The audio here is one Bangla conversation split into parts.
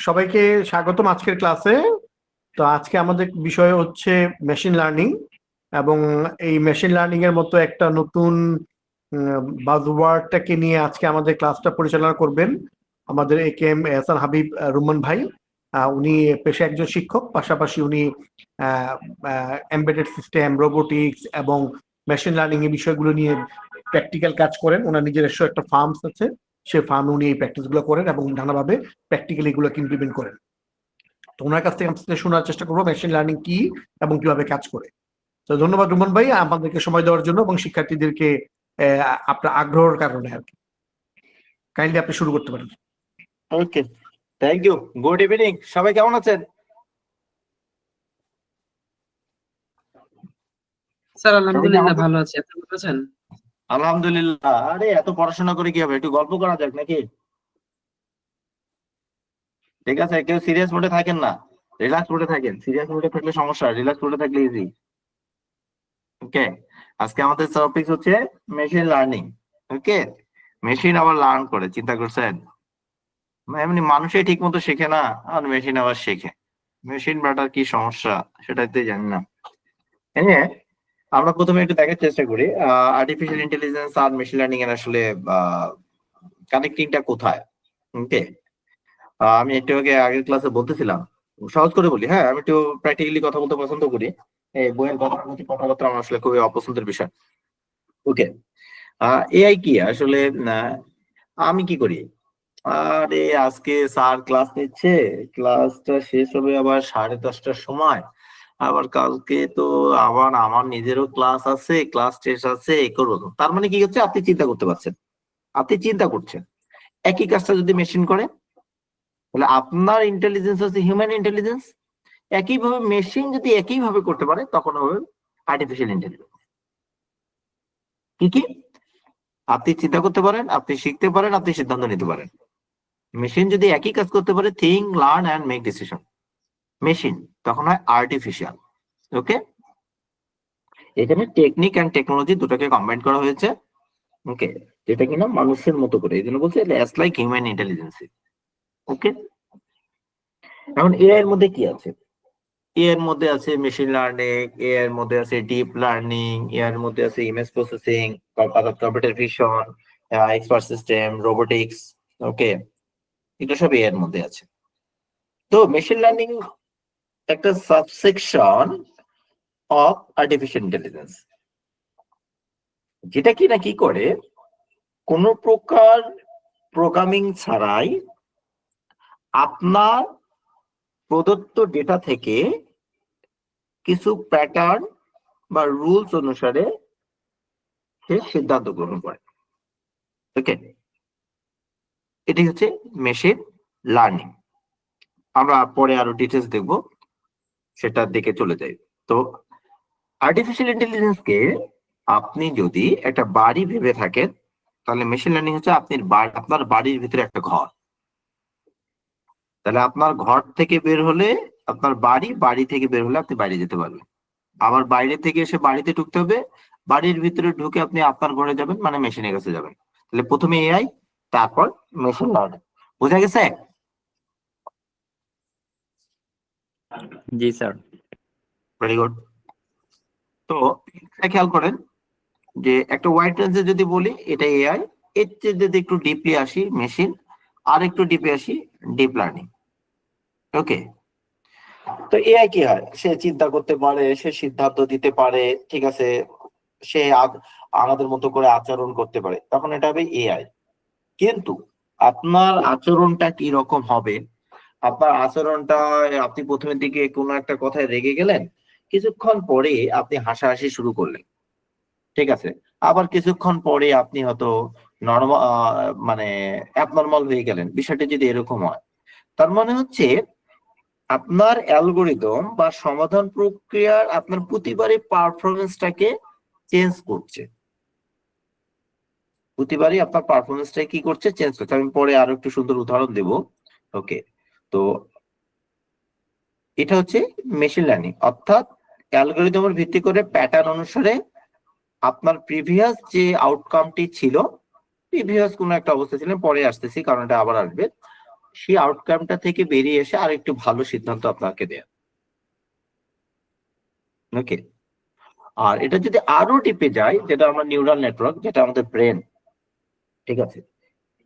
সবাইকে স্বাগতম আজকের ক্লাসে। তো আজকে আমাদের বিষয় হচ্ছে মেশিন লার্নিং, এবং এই মেশিন লার্নিং এর মতো একটা নতুন বাজওয়ার্ডটাকে নিয়ে আজকে আমাদের ক্লাসটা পরিচালনা করবেন আমাদের এ কে এম এহসান হাবিব রুম্মান ভাই। উনি পেশায় একজন শিক্ষক, পাশাপাশি উনি এমবেডেড সিস্টেম, রোবোটিক্স এবং মেশিন লার্নিং এই বিষয়গুলো নিয়ে প্র্যাকটিক্যাল কাজ করেন। ওনার নিজস্ব একটা ফার্মস আছে, সে ফার্মে উনি এই প্র্যাকটিসগুলো করেন এবং নানাভাবে প্র্যাকটিক্যালি এগুলোকে ইমপ্লিমেন্ট করেন। তো ওনার কাছ থেকে আমরা শোনার চেষ্টা করবো মেশিন লার্নিং কি এবং কিভাবে কাজ করে। তো ধন্যবাদ রুমন ভাই আমাদেরকে সময় দেওয়ার জন্য এবং শিক্ষার্থীদেরকে আপনার আগ্রহের কারণে আর কি। কাইন্ডলি আপনি শুরু করতে পারেন। ওকে, থ্যাংক ইউ। গুড ইভিনিং, সবাই কেমন আছেন? স্যার আলহামদুলিল্লাহ ভালো আছি, আপনি ভালো আছেন? আলহামদুলিল্লাহ। আরে এত পড়াশোনা করে কি হবে, একটু গল্প করা যাক নাকি? ঠিক আছে, কেউ সিরিয়াস মোডে থাকেন না, রিল্যাক্স মোডে থাকেন। সিরিয়াস মোডে থাকলে সমস্যা, রিল্যাক্স মোডে থাকলে ইজি। ওকে, আজকে আমাদের টপিক হচ্ছে মেশিন লার্নিং। ওকে, মেশিন আবার লার্ন করে, চিন্তা করছেন? এমনি মানুষই ঠিক মতো শেখে না, আর মেশিন আবার শেখে। মেশিন বাটার কি সমস্যা সেটাই তো জানি না। হ্যাঁ, আমরা প্রথমে একটু দেখার চেষ্টা করি আর্টিফিশিয়াল ইন্টেলিজেন্স আর মেশিন লার্নিং এর আসলে কানেক্টিংটা কোথায়। ওকে, আমি একটু আগে আগের ক্লাসে বলতেছিলাম, সহজ করে বলি। হ্যাঁ, আমি একটু প্র্যাকটিক্যালি কথা বলতে পছন্দ করি। এই বইয়ের কথাবার্তা আমার আসলে খুবই অপছন্দের বিষয়। ওকে, এআই কি আসলে? আমি কি করি, আরে আজকে স্যার ক্লাস নিচ্ছে, ক্লাসটা শেষ হবে আবার 10:30টার সময়, আবার কালকে তো আবার আমার নিজেরও ক্লাস আছে, ক্লাস টেস্ট আছে, এই করবো। তার মানে কি হচ্ছে, আপনি চিন্তা করতে পারছেন, আপনি চিন্তা করছেন একই কাজটা যদি মেশিন করে, তাহলে আপনার ইন্টেলিজেন্স হচ্ছে হিউম্যান ইন্টেলিজেন্স, একইভাবে মেশিন যদি একইভাবে করতে পারে তখন হবে আর্টিফিশিয়াল ইন্টেলিজেন্স। কি কি? আপনি চিন্তা করতে পারেন, আপনি শিখতে পারেন, আপনি সিদ্ধান্ত নিতে পারেন। মেশিন যদি একই কাজ করতে পারে, think, learn and make decision, machine তখন হয় আর্টিফিশিয়াল। ওকে, এখানে টেকনিক অ্যান্ড টেকনোলজি দুটোকে কম্বাইন করা হয়েছে। ওকে, যেটা কিনা মানুষের মতো করে, এই জন্য বলছে অ্যাজ লাইক হিউম্যান ইন্টেলিজেন্স। ওকে, এখন এআই এর মধ্যে কি আছে? এআই এর মধ্যে আছে মেশিন লার্নিং, এআই এর মধ্যে আছে ডিপ লার্নিং, এআই এর মধ্যে আছে image processing, computer vision, expert system, robotics. Okay, এটা সব এআই এর মধ্যে আছে। তো মেশিন লার্নিং একটা সাবসেকশন অফ আর্টিফিশিয়াল ইন্টেলিজেন্স, যেটা কিনা কি করে, কোন প্রকার প্রোগ্রামিং ছাড়াই আপনার প্রদত্ত ডেটা থেকে কিছু প্যাটার্ন বা রুলস অনুসারে সে সিদ্ধান্ত গ্রহণ করে। ওকে, এটি হচ্ছে মেশিন লার্নিং। আমরা পরে আরো ডিটেলস দেখবো, সেটার দিকে চলে যাই। তো আর্টিফিশিয়াল ইন্টেলিজেন্সকে আপনি যদি একটা বাড়ি ভেবে থাকেন, তাহলে মেশিন লার্নিং হচ্ছে আপনার বাড়ির ভিতরে একটা ঘর। তাহলে আপনার ঘর থেকে বের হলে আপনার বাড়ি, বাড়ি থেকে বের হলে আপনি বাইরে যেতে পারবেন। আবার বাইরে থেকে এসে বাড়িতে ঢুকতে হবে, বাড়ির ভিতরে ঢুকে আপনি আপনার ঘরে যাবেন, মানে মেশিনের কাছে যাবেন। তাহলে প্রথমে এআই, তারপর মেশিন লার্নিং। বোঝা গেছে? জি স্যার। Very good. তো খেয়াল করেন যে একটা ওয়াইড রেঞ্জে যদি বলি এটা এআই, এর চেয়ে যদি একটু ডিপলি আসি মেশিন, আর একটু ডিপে আসি ডিপ লার্নিং। ওকে, তো এআই কি হয়? সে চিন্তা করতে পারে, সে সিদ্ধান্ত দিতে পারে, ঠিক আছে, সে আমাদের মতো করে আচরণ করতে পারে, তখন এটা হবে এআই। কিন্তু আপনার আচরণটা কি রকম হবে? আপনার আচরণটা, আপনি প্রথমের দিকে কোনো একটা কথায় রেগে গেলেন, কিছুক্ষণ পরে আপনি হাসাহাসি শুরু করলেন, ঠিক আছে, আবার কিছুক্ষণ পরে আপনি হয়তো নরমাল, মানে অ্যাবনর্মাল হয়ে গেলেন। বিষয়টা যদি এরকম হয়, তার মানে হচ্ছে আপনার অ্যালগোরিদম বা সমাধান প্রক্রিয়ার আপনার প্রতিবারই পারফরমেন্সটাকে চেঞ্জ করছে, প্রতিবারই আপনার পারফরমেন্সটা কি করছে, চেঞ্জ করছে। আমি পরে আরো একটু সুন্দর উদাহরণ দেব। ওকে, তো এটা হচ্ছে মেশিন লার্নিং, অর্থাৎ অ্যালগোরিদমের ভিত্তি করে প্যাটার্ন অনুসারে আপনার প্রিভিয়াস যে আউটকামটি ছিল, প্রিভিয়াস কোনো একটা অবস্থা ছিল, পরে আসতেছি কারণ এটা আবার আসবে, সেই আউটকামটা থেকে বেরিয়ে এসে আর একটু ভালো সিদ্ধান্ত আপনাকে দেয়। ওকে, আর এটা যদি আরো ডিপে যায়, যেটা আমরা নিউরাল নেটওয়ার্ক, যেটা আমাদের ব্রেন, ঠিক আছে,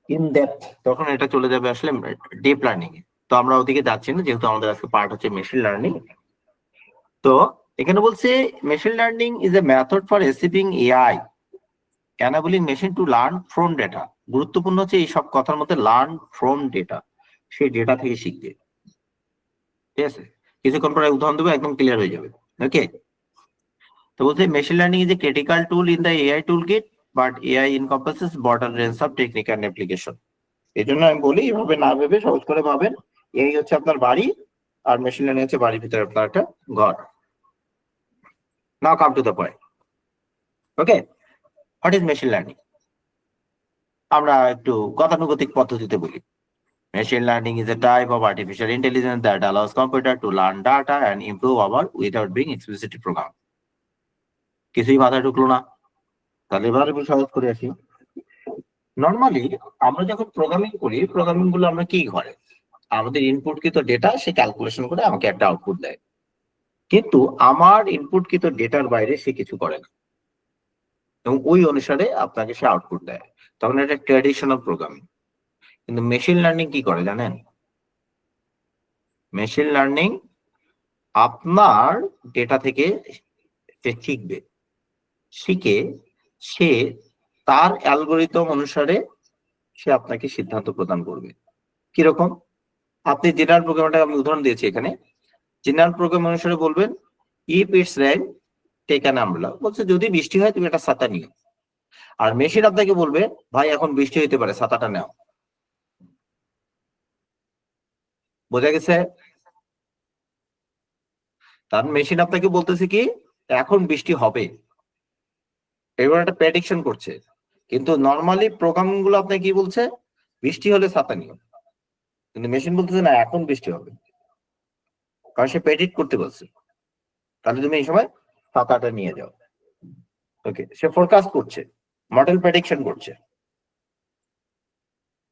ইন ডেপথ, তখন এটা চলে যাবে আসলে ডিপ লার্নিং এ। তো আমরা ওদিকে যাচ্ছি না, যেহেতু আমাদের আজকে পার্ট হচ্ছে মেশিন লার্নিং। তো এখানে বলছে machine learning is A method for receiving AI enabling machine to learn from data। গুরুত্বপূর্ণ হচ্ছে এই সব কথার মধ্যে লার্ন ফ্রম ডেটা, সেই ডেটা থেকে শিখবে। ঠিক আছে, কিছুক্ষণ পরে উদাহরণ দেবো, একদম ক্লিয়ার হয়ে যাবে। ওকে, তো বলতে machine learning is a critical tool in the AI toolkit, but AI encompasses broader range of technique and application. এই জন্য আমি বলি, এভাবে না ভেবে সহজ করে ভাবেন, এআই হচ্ছে আপনার বাড়ি, আর মেশিন লার্নিং হচ্ছে বাড়ির ভিতরে আপনার একটা ঘর। Now come to the point. Okay, what is machine learning? আমরা একটু গতানুগতিক পদ্ধতিতে বলি। Machine learning is a type of artificial intelligence that allows computer to learn data and improve our without being explicitly programmed। কিছুই মাথায় ঢুকলো না, তাহলে এবার একটু সহজ করে আসি। নর্মালি আমরা যখন প্রোগ্রামিং করি, প্রোগ্রামিং গুলো আমরা কি করে, আমাদের ইনপুটকৃত ডেটা সে ক্যালকুলেশন করে আমাকে একটা আউটপুট দেয়, কিন্তু আমার ইনপুটকৃত ডেটার বাইরে সে কিছু করে না, এবং ওই অনুসারে আপনাকে সে আউটপুট দেয়, তখন এটা ট্র্যাডিশনাল প্রোগ্রামিং। কিন্তু মেশিন লার্নিং কি করে জানেন? মেশিন লার্নিং আপনার ডেটা থেকে সে শিখবে, শিখে সে তার অ্যালগোরিদম অনুসারে সে আপনাকে সিদ্ধান্ত প্রদান করবে। কিরকম? আপনি জেনারেল প্রোগ্রামটা আমি উদাহরণ দিয়েছি এখানে। জেনারেল প্রোগ্রাম অনুসারে বলবেন if it's rain take an umbrella, বলছে যদি বৃষ্টি হয় তুমি একটা ছাতা নিও। আর মেশিন আপনাকে বলবে ভাই এখন বৃষ্টি হইতে পারে, ছাতাটা নাও। বোঝা গেছে? তার মেশিন আপনাকে বলতেছে কি এখন বৃষ্টি হবে, এবার একটা প্রেডিকশন করছে। কিন্তু নর্মালি প্রোগ্রামিং গুলো আপনাকে কি বলছে, বৃষ্টি হলে ছাতা নিও, কিন্তু মেশিন বলতেছে না এখন বৃষ্টি হবে, কারণ সে প্রেডিক্ট করতে বলছে, তাহলে তুমি এই সময় ছাতাটা নিয়ে যাও। ওকে, সে ফোরকাস্ট করছে, মডেল প্রেডিকশন করছে।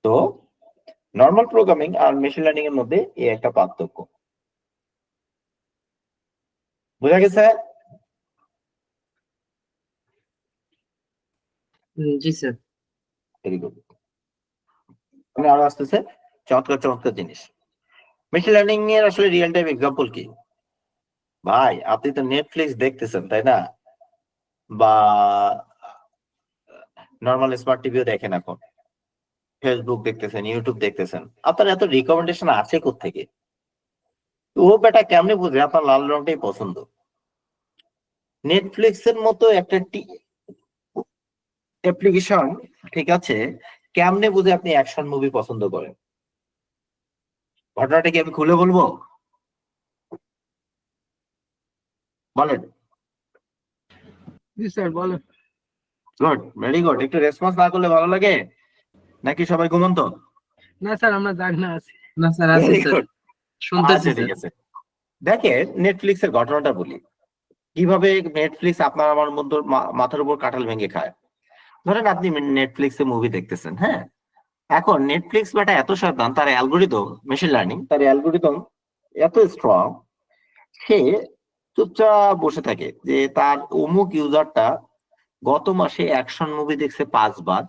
তো নর্মাল প্রোগ্রামিং আর মেশিন লার্নিং এর মধ্যে এই একটা পার্থক্য। বোঝা গেছে? জি স্যার। Very good. আমি আরো আসতেছে চমৎকার চমৎকার জিনিস। মেশিন লার্নিং এর আসলে রিয়েল টাইম এক্সাম্পল কি? ভাই আপনি তো নেটফ্লিক্স দেখতেছেন তাই না, বা নর্মাল স্মার্ট টিভিও দেখেন, এখন ফেসবুক দেখতেছেন, ইউটিউব দেখতেছেন, আপনার এত রিকমেন্ডেশন আছে কোত্থেকে? ও বেটা কেমনে বুঝে আপনার লাল রংটাই পছন্দ? নেটফ্লিক্স এর মতো একটা অ্যাপ্লিকেশন, ঠিক আছে, কেমনে বুঝে আপনি অ্যাকশন মুভি পছন্দ করেন? ঘটনাটা কি আমি খুলে বলবো? বলেন। জি স্যার বলেন। Good, very good. একটু রেসপন্স না করলে ভালো লাগে নাকি সবাই ঘুমন্ত? না স্যার আমরা জাগনা আছি। না স্যার আছি ভেরি স্যার, গুড, শুনতেছি আচ্ছা ঠিক স্যার। আছে। দেখেন নেটফ্লিক্স এর ঘটনাটা বলি, কিভাবে নেটফ্লিক্স আপনার আমার মধ্যে মাথার উপর কাঁঠাল ভেঙে খায়। ধরেন আপনি নেটফ্লিক্সে মুভি দেখতেছেন, হ্যাঁ, এখন নেটফ্লিক্স বাটা এত সাবধান, তার অ্যালগোরিদম, মেশিন লার্নিং তার অ্যালগোরিদম এত স্ট্রং, সে চুপচাপ বসে থাকে যে তার অমুক ইউজারটা গত মাসে অ্যাকশন মুভি দেখছে 5 বার,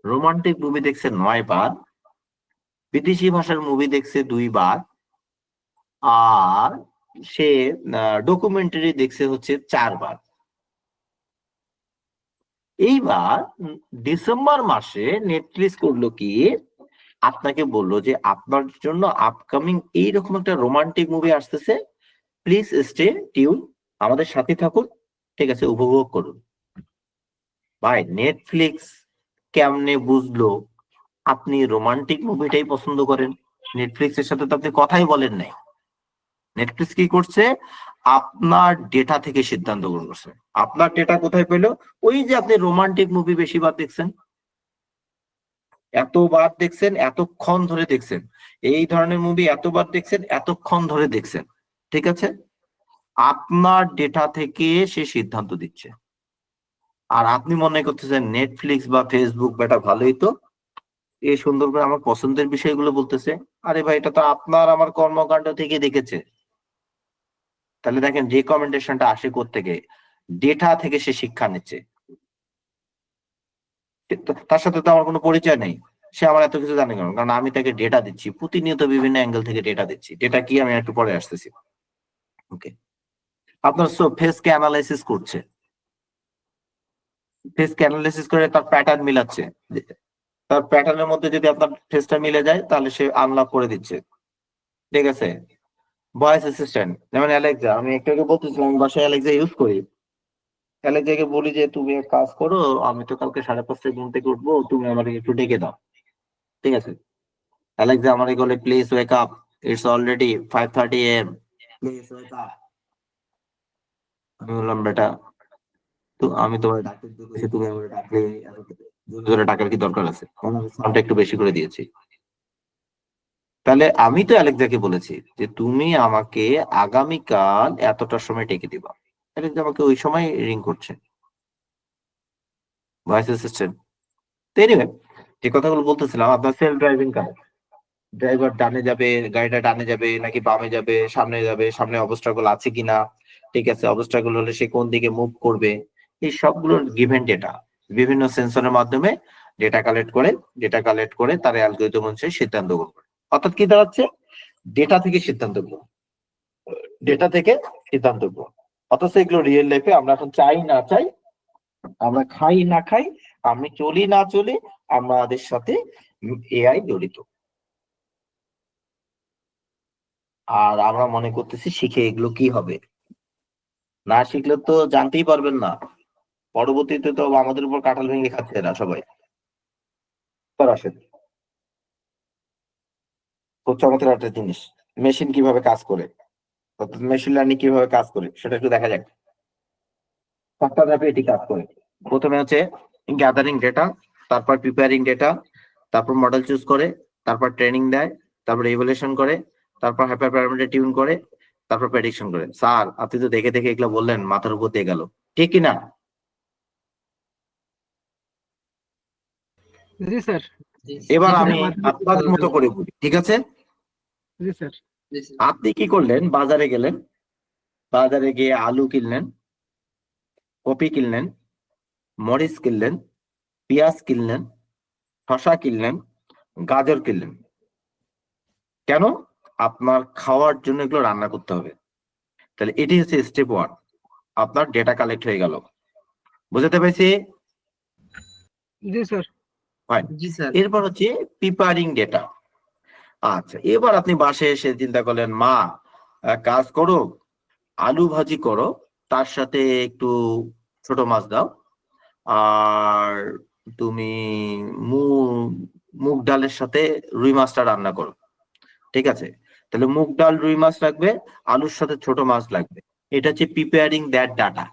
রোমান্টিক মুভি দেখছে 9 বার, বিদেশি ভাষার মুভি দেখছে 2 বার, আর সে ডকুমেন্টারি দেখছে হচ্ছে 4 বার। এইবার ডিসেম্বর মাসে নেটফ্লিক্স করলো কি, আপনাকে বললো যে আপনার জন্য আপকামিং এইরকম একটা রোমান্টিক মুভি আসতেছে, প্লিজ স্টে টিউন, আমাদের সাথে থাকুন, ঠিক আছে, উপভোগ করুন। ভাই নেটফ্লিক্স কেমনে বুঝলো আপনি রোমান্টিক মুভিটাই পছন্দ করেন? নেটফ্লিক্স এর সাথে তো আপনি কথাই বলেন নাই। নেটফ্লিক্স কি করছে, আপনার ডেটা থেকে সিদ্ধান্ত গ্রহণ করছে। আপনার ডেটা কোথায় পেলো? ওই যে আপনি রোমান্টিক মুভি বেশিবার দেখছেন, এতবার দেখছেন, এতক্ষণ ধরে দেখছেন, এই ধরনের মুভি এতবার দেখছেন, এতক্ষণ ধরে দেখছেন, ঠিক আছে, আপনার ডেটা থেকে সে সিদ্ধান্ত দিচ্ছে। আর আপনি মনে করতেছেন নেটফ্লিক্স বা ফেসবুক বেটা ভালোই তো, এই সুন্দর করে আমার পছন্দের বিষয়গুলো বলতেছে। আরে ভাই, এটা তো আপনার আমার কর্মকাণ্ড থেকে দেখেছে। তাহলে দেখেন রিকমেন্ডেশনটা আসে কোত্থেকে? ডেটা থেকে সে শিক্ষা নিচ্ছে। তার সাথে তো আমার কোনো পরিচয় নেই, সে আমার এত কিছু জানে কেন? কারণ আমি তাকে ডেটা দিচ্ছি, প্রতিনিয়ত বিভিন্ন অ্যাঙ্গেল থেকে ডেটা দিচ্ছি। ডেটা কি আমি একটু পরে আসতেছি। ওকে, আপনার ফেসকে অ্যানালাইসিস করছে, ফেসকে অ্যানালাইসিস করে তার প্যাটার্ন মিলাচ্ছে। তার প্যাটার্নের মধ্যে যদি আপনার ফেসটা মিলে যায় তাহলে সে আনলক করে দিচ্ছে। ঠিক আছে, ভয়েস অ্যাসিস্ট্যান্ট যেমন অ্যালেক্সা, আমি একটু আগে বলতেছিলাম আমি বাসায় অ্যালেক্সা ইউজ করি। অ্যালেক্সাকে বলি যে তুমি এক কাজ করো, আমি তো কালকে 5:30টায় ঘুম থেকে উঠবো, তুমি আমাকে একটু ডেকে দাও। ঠিক আছে, অ্যালেক্সা আমাকে বলে please wake up, it's already 5:30 AM, please wake up. আমি বললাম বেটা, তো আমি তোমার ডাকতে দিতেছি, তুমি আমার ডাকলে এত জোরে জোরে ডাকার কি দরকার আছে? কারণ আমি সাউন্ডটা একটু বেশি করে দিয়েছি। তাহলে আমি তো অ্যালেক্সাকে বলেছি যে তুমি আমাকে আগামীকাল এতটার সময় ডেকে দিবা। অ্যালেক্সা আমাকে ওই সময় রিং করছে, ভয়েস অ্যাসিস্ট্যান্ট। তো এনিওয়ে, যে কথাগুলো বলতেছিলাম, আপনার সেলফ ড্রাইভিং কার, ড্রাইভার ডানে যাবে, গাড়িটা ডানে যাবে নাকি বামে যাবে, সামনে যাবে, সামনে অবস্ট্রাকল আছে কিনা, ঠিক আছে, অবস্ট্রাকল হলে সে কোন দিকে মুভ করবে, এই সবগুলোর গিভেন ডেটা বিভিন্ন সেন্সরের মাধ্যমে ডেটা কালেক্ট করে তার অ্যালগরিদম অনুযায়ী সিদ্ধান্ত গ্রহণ করে। অর্থাৎ কি দাঁড়াচ্ছে? ডেটা থেকে সিদ্ধান্ত গ্রহণ, ডেটা থেকে সিদ্ধান্ত গ্রহণ। অথচ এগুলো রিয়েল লাইফে আমরা এখন চাই না চাই, আমরা খাই না খাই, আমি চলি না চলি, আমাদের সাথে এআই জড়িত। আর আমরা মনে করতেছি শিখে এগুলো কি হবে। না শিখলে তো জানতেই পারবেন না, পরবর্তীতে তো আমাদের উপর কাঁঠাল ভেঙে খাচ্ছে এরা সবাই। আসেন, খুব চমৎকার একটা জিনিস, মেশিন কিভাবে কাজ করে, মেশিন লার্নিং কিভাবে কাজ করে সেটা একটু দেখা যাক। 7টা ধাপে এটি কাজ করে। প্রথমে হচ্ছে গ্যাদারিং ডেটা, তারপর প্রিপেয়ারিং ডেটা, তারপর মডেল চুজ করে, তারপর ট্রেনিং দেয়, তারপর ইভ্যালুয়েশন করে, তারপর হাইপার প্যারামিটার টিউন করে, তারপর প্রেডিকশন করে। স্যার আপনি তো দেখে দেখে এগুলো বললেন, মাথার উপর দিয়ে গেল, ঠিক কি না? জি স্যার। এবার আমি আপনার মতো করে বলি, ঠিক আছে? জি স্যার। আপনি কি করলেন? বাজারে গেলেন, বাজারে গিয়ে আলু কিনলেন, কপি কিনলেন, মরিচ কিনলেন, পেঁয়াজ কিনলেন, শসা কিনলেন, গাজর কিনলেন। কেন? আপনার খাওয়ার জন্য এগুলো রান্না করতে হবে। তাহলে এটি হচ্ছে স্টেপ 1, আপনার ডেটা কালেক্ট হয়ে গেল। বুঝতে পেরেছি? জি স্যার। ফাইন। জি স্যার। এরপর হচ্ছে প্রিপারিং ডেটা। আচ্ছা, এবার আপনি বাসায় এসে চিন্তা করলেন, মা এক কাজ করো, আলু ভাজি করো, তার সাথে একটু ছোট মাছ দাও, আর তুমি মুগ ডালের সাথে রুই মাছটা রান্না করো। ঠিক আছে, তাহলে মুগ ডাল রুই মাছ লাগবে, আলুর সাথে ছোট মাছ লাগবে। এটা হচ্ছে প্রিপেয়ারিং দ্যাট ডাটা।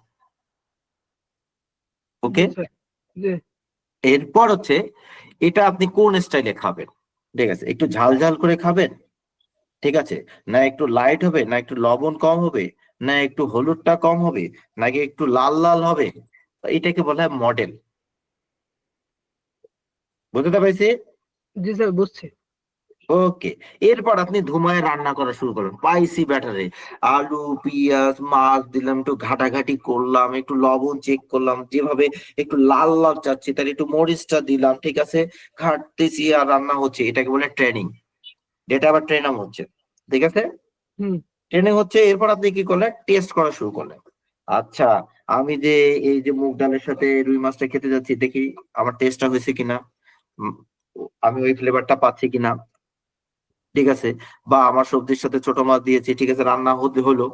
ওকে, জি। এরপর হচ্ছে এটা আপনি কোন স্টাইলে খাবেন। ঠিক আছে, একটু ঝাল ঝাল করে খাবেন, ঠিক আছে, না একটু লাইট হবে, না একটু লবণ কম হবে, না একটু হলুদটা কম হবে, নাকি একটু লাল লাল হবে, এটাকে বলা হয় মডেল। বুঝতে পারছি? জি স্যার, বুঝছি। ওকে, এরপর আপনি ধুমায় রান্না করা শুরু করবেন স্পাইসি ব্যাটারে। আলু পেঁয়াজ মাছ দিলাম, একটু ঘাটাঘাটি করলাম, একটু লবণ চেক করলাম, যেভাবে একটু লাল লাল চাচ্ছি তার একটু মরিচটা দিলাম, ঠিক আছে, ঘাটতেছি আর রান্না হচ্ছে। এটাকে বলে ট্রেনিং। যেটা আবার ট্রেনিং হচ্ছে, ঠিক আছে, ট্রেনিং হচ্ছে। এরপর আপনি কি করলেন? টেস্ট করা শুরু করলেন। আচ্ছা, আমি যে এই যে মুগ ডালের সাথে রুই মাছটা খেতে যাচ্ছি, দেখি আমার টেস্টটা হয়েছে কিনা, উম, আমি ওই ফ্লেভারটা পাচ্ছি কিনা, ঠিক আছে, বা আমার সবজির সাথে ছোট মাছ দিয়েছি, ঠিক আছে, রান্না হতে হলো,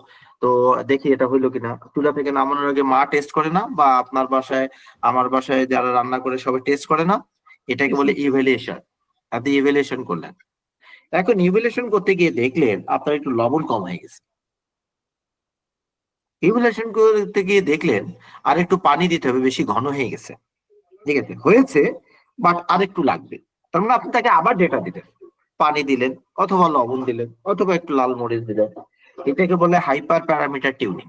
তো দেখি এটা হইলো কিনা। চুলা থেকে নামানোর আগে মা টেস্ট করে না, বা আপনার বাসায় আমার বাসায় যারা রান্না করে সবাই টেস্ট করে না? এটাকে বলে ইভ্যালুয়েশন। আপনি ইভ্যালুয়েশন করলেন। এখন ইভ্যালুয়েশন করতে গিয়ে দেখলেন আপনার একটু লবণ কম হয়ে গেছে। ইভ্যালুয়েশন করতে গিয়ে দেখলেন আর একটু পানি দিতে হবে, বেশি ঘন হয়ে গেছে। ঠিক আছে, হয়েছে, বাট আর একটু লাগবে। তার মানে আপনি তাকে আবার ডেটা দিলেন, পানি দিলেন, অথবা লবণ দিলেন, অথবা একটু লাল মরিচ দিলেন। এটাকে বলে হাইপার প্যারামিটার টিউনিং।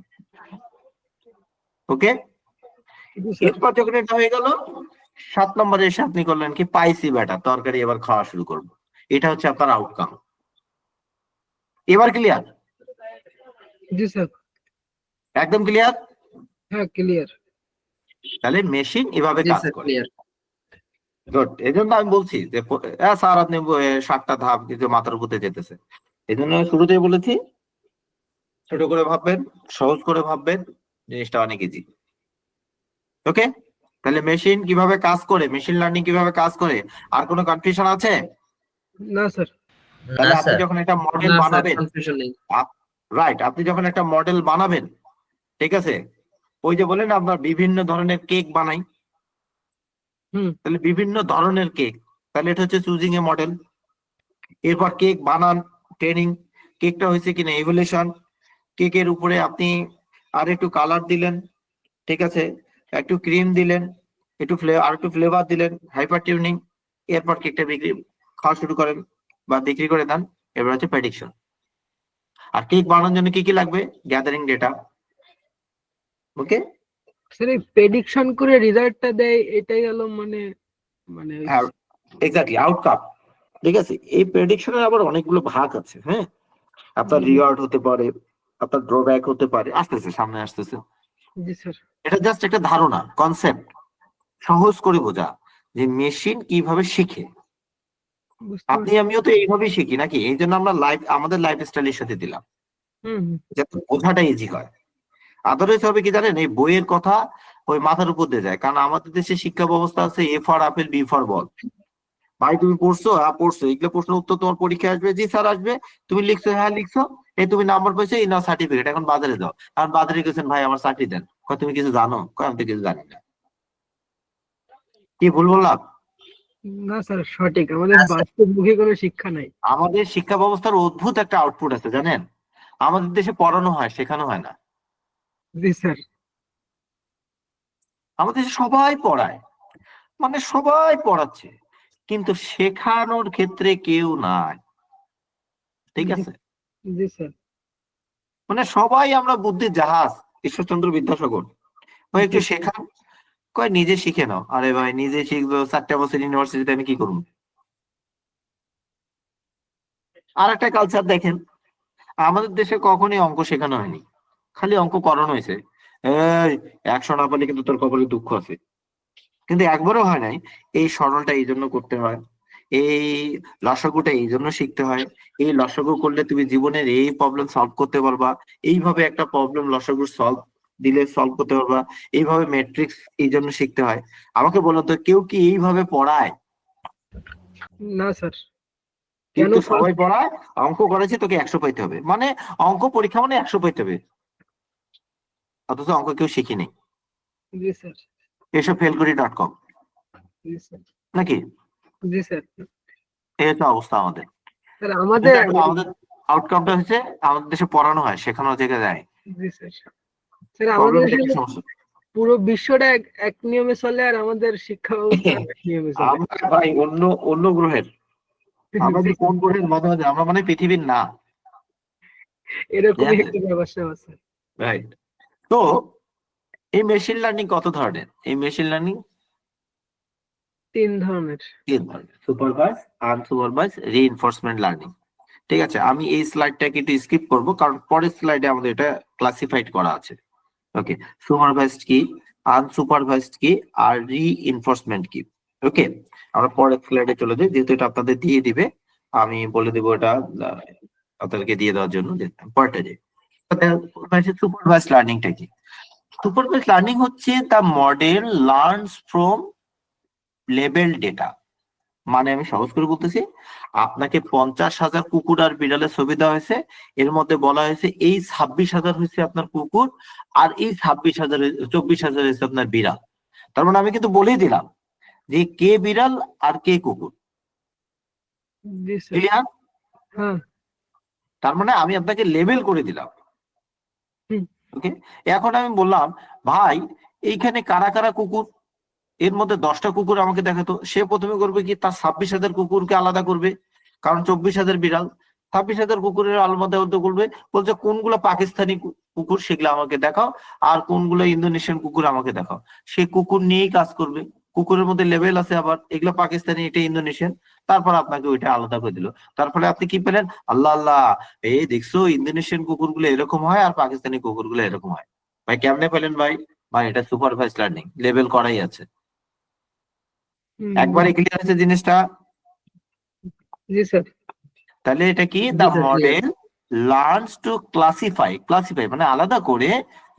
ওকে, এরপর যখন এটা হয়ে গেল, 7 নম্বরে এসে আপনি করলেন কি, পাইসি বেটা তরকারি এবার খাওয়া শুরু করবো। এটা হচ্ছে আপনার আউটকাম। এবার ক্লিয়ার? জি স্যার। একদম ক্লিয়ার? হ্যাঁ ক্লিয়ার। তাহলে মেশিন এভাবে জি কাজ স্যার, করে। ক্লিয়ার। গুড। এই জন্য আমি বলছি যে স্যার আপনি 7টা ধাপ কিন্তু মাথার উপরে যেতেছে। এই জন্য শুরুতেই বলেছি ছোট করে ভাববেন, সহজ করে ভাববেন, জিনিসটা অনেক ইজি। ওকে, তাহলে মেশিন কিভাবে কাজ করে, মেশিন লার্নিং কিভাবে কাজ করে, আর কোনো কনফিউশন আছে? না স্যার। তাহলে না আপনি স্যার, যখন একটা মডেল না স্যার, বানাবেন, কনফিউশন নেই। রাইট, আপনি যখন একটা মডেল বানাবেন, ঠিক আছে, ওই যে বলেন আপনার বিভিন্ন ধরনের কেক বানাই, হুম। তাহলে বিভিন্ন ধরনের কেক, তাহলে এটা হচ্ছে চুজিং এ মডেল। এরপর কেক বানান, ট্রেনিং, কেকটা হয়েছে কিনা ইভ্যালুয়েশন, কেকের উপরে আপনি আর একটু কালার দিলেন, ঠিক আছে, একটু ক্রিম দিলেন, আর একটু ফ্লেভার দিলেন, হাইপার টিউনিং, এরপর কেকটা বিক্রি খাওয়া শুরু করেন বা বিক্রি করে দেন। এবার হচ্ছে প্রেডিকশন। আর কেক বানানোর জন্য কি কি লাগবে? Gathering data. ওকে, স্যার এই প্রেডিকশন করে রেজাল্টটা দেয়, এটাই হলো মানে মানে হ্যাঁ এক্স্যাক্টলি আউটকাম। ঠিক আছে, এই প্রেডিকশনের আবার অনেকগুলো ভাগ আছে। হ্যাঁ, আপনার রিওয়ার্ড হতে পারে, আপনার ড্রব্যাক হতে পারে, আসতেছে সামনে আসতেছে। জি স্যার। এটা জাস্ট একটা ধারণা, কনসেপ্ট, সহজ করে বোঝা যে মেশিন কিভাবে শিখে। বুঝতে আপনি পারছি। আমিও তো এইভাবেই শিখি নাকি? এই জন্য আমরা আমাদের লাইফ স্টাইলের সাথে দিলাম, হুম হুম। যাতে বোঝাটা ইজি হয়। আদারওয়াইজ হবে কি জানেন, এই বইয়ের কথা ওই মাথার উপর দিয়ে যায়। কারণ আমাদের দেশে শিক্ষা ব্যবস্থা আছে A for apple, B for ball. ভাই তুমি পড়ছো? হ্যাঁ পড়ছো। এগুলো প্রশ্ন উত্তর তোমার পরীক্ষায় আসবে, জি স্যার আসবে। তুমি লিখছো? হ্যাঁ লিখছো। এই তুমি নাম্বার পাইছো, এই নাও সার্টিফিকেট, এখন বাজারে যাও। আর বাজারে গেছেন, ভাই আমার চাকরি দেন। কয় তুমি কিছু জানো? কয় আমি তো কিছু জানি না। কি ভুল বললাম? না স্যার সঠিক, আমাদের না স্যার, বাস্তবমুখী কোনো শিক্ষা নাই। আমাদের শিক্ষা ব্যবস্থার অদ্ভুত একটা আউটপুট আছে জানেন, আমাদের দেশে পড়ানো হয়, শেখানো হয় না। জি স্যার। আমাদের দেশে সবাই পড়ায়, মানে সবাই পড়াচ্ছে, কিন্তু শেখানোর ক্ষেত্রে কেউ নাই। ঠিক জি আছে, জি স্যার। মানে সবাই আমরা বুদ্ধির জাহাজ, ঈশ্বরচন্দ্র বিদ্যাসাগর। ভাই একটু জি শেখান, কয় নিজে শিখে নাও। আরে ভাই নিজে শিখবো, 4টা বছর ইউনিভার্সিটিতে আমি কি করবো? আর একটা কালচার দেখেন, আমাদের দেশে কখনোই অঙ্ক শেখানো হয়নি, খালি অঙ্ক করানো হয়েছে। এই 100 না পারলে কিন্তু তোর কপালে দুঃখ আছে। কিন্তু একবারও হয় নাই এই সরলটা এই জন্য করতে হয়, এই লসাগুটা এই জন্য শিখতে হয়, এই লসাগু করলে তুমি জীবনের এই প্রবলেম সলভ করতে পারবা, এইভাবে একটা প্রবলেম লসাগু সলভ করতে পারবা, এইভাবে ম্যাট্রিক্স এই জন্য শিখতে হয়। আমাকে বলো তো, কেউ কি এইভাবে পড়ায়? না স্যার। কেন কিন্তু সবাই পড়ায়, অঙ্ক করেছে তোকে 100 পাইতে হবে, মানে অঙ্ক পরীক্ষা মানে 100 পাইতে হবে, অথচ অঙ্ক কেউ শিখিনি। জি স্যার। এসব ফেলকরি.com জি স্যার। নাকি? জি স্যার। এই হচ্ছে অবস্থা আমাদের। স্যার কিন্তু আমাদের এখন আমাদের আউটকামটা হচ্ছে আমাদের দেশে পড়ানো হয়, শেখানোর জায়গায় যায়। জি স্যার। স্যার আমাদের প্রবলেমটা কি দেশে সমস্যা? পুরো বিশ্বটা এক এক নিয়মে চলে, আর আমাদের শিক্ষা ব্যবস্থা এক নিয়মে চলে। আমরা ভাই অন্য অন্য গ্রহের, আমরা জি যে কোন গ্রহের মাঝে মাঝে, আমরা মানে পৃথিবীর না। এরকমই একটা ব্যবস্থা আছে। রাইট। তো এই মেশিন লার্নিং কত ধরনের? এই মেশিন লার্নিং 3 ধরনের। 3 ধরনের: সুপারভাইজ, আনসুপারভাইজ, রিইনফোর্সমেন্ট লার্নিং। ঠিক আছে, আমি এই স্লাইডটাকে একটু স্কিপ করব, কারণ পরের স্লাইডে আমাদের এটা ক্লাসিফাইড করা আছে। ওকে, সুপারভাইজড কি, আনসুপারভাইজড কি, আর রিইনফোর্সমেন্ট কি। ওকে, আমরা পরের স্লাইডে চলে যাই, যেহেতু এটা আপনাদের দিয়ে দিবে, আমি বলে দেবো এটা আপনাদেরকে দিয়ে দেওয়ার জন্য। পরেরটা যে সুপারভাইজ লার্নিংটা কি? সুপারভাইজ লার্নিং হচ্ছে the model learns from label data. মানে আমি সহজ করে বলতেছি, আপনাকে 50,000 কুকুর আর বিড়ালের ছবি দেওয়া হয়েছে, এর মধ্যে বলা হয়েছে এই 26,000 হচ্ছে আপনার কুকুর, আর এই 24,000 হচ্ছে আপনার বিড়াল। তার মানে আমি কিন্তু বলেই দিলাম যে কে বিড়াল আর কে কুকুর। জি স্যার। ক্লিয়ার? হ্যাঁ। তার মানে আমি আপনাকে লেবেল করে দিলাম। হুম। ওকে, এখন আমি বললাম ভাই এইখানে কারা কারা কুকুর, এর মধ্যে 10টা কুকুর আমাকে দেখাতো। সে প্রথমে করবে কি, তার 26,000 কুকুরকে আলাদা করবে, কারণ 24,000 বিড়াল, 26,000 কুকুরের আলাদা করবে। বলছে কোনগুলো পাকিস্তানি কুকুর সেগুলো আমাকে দেখাও, আর কোনগুলো ইন্দোনেশিয়ান কুকুর আমাকে দেখাও। সে কুকুর নিয়েই কাজ করবে, কুকুরের মধ্যে লেভেল আছে, আবার এগুলো পাকিস্তানি, এটা ইন্দোনেশিয়ান, তারপর আপনাকে ওইটা আলাদা করে দিল। তারপরে আপনি কি পেলেন, আল্লাহ আল্লাহ, এই দেখছো ইন্দোনেশিয়ান কুকুরগুলো এরকম হয় আর পাকিস্তানি কুকুরগুলো এরকম হয়। ভাই কেমনে পেলেন ভাই? ভাই এটা সুপারভাইজ লার্নিং, লেভেল করাই আছে। একবারে ক্লিয়ার আছে জিনিসটা? জি স্যার। তাহলে এটা কি, জি দা sir, model learns to classify মানে আলাদা করে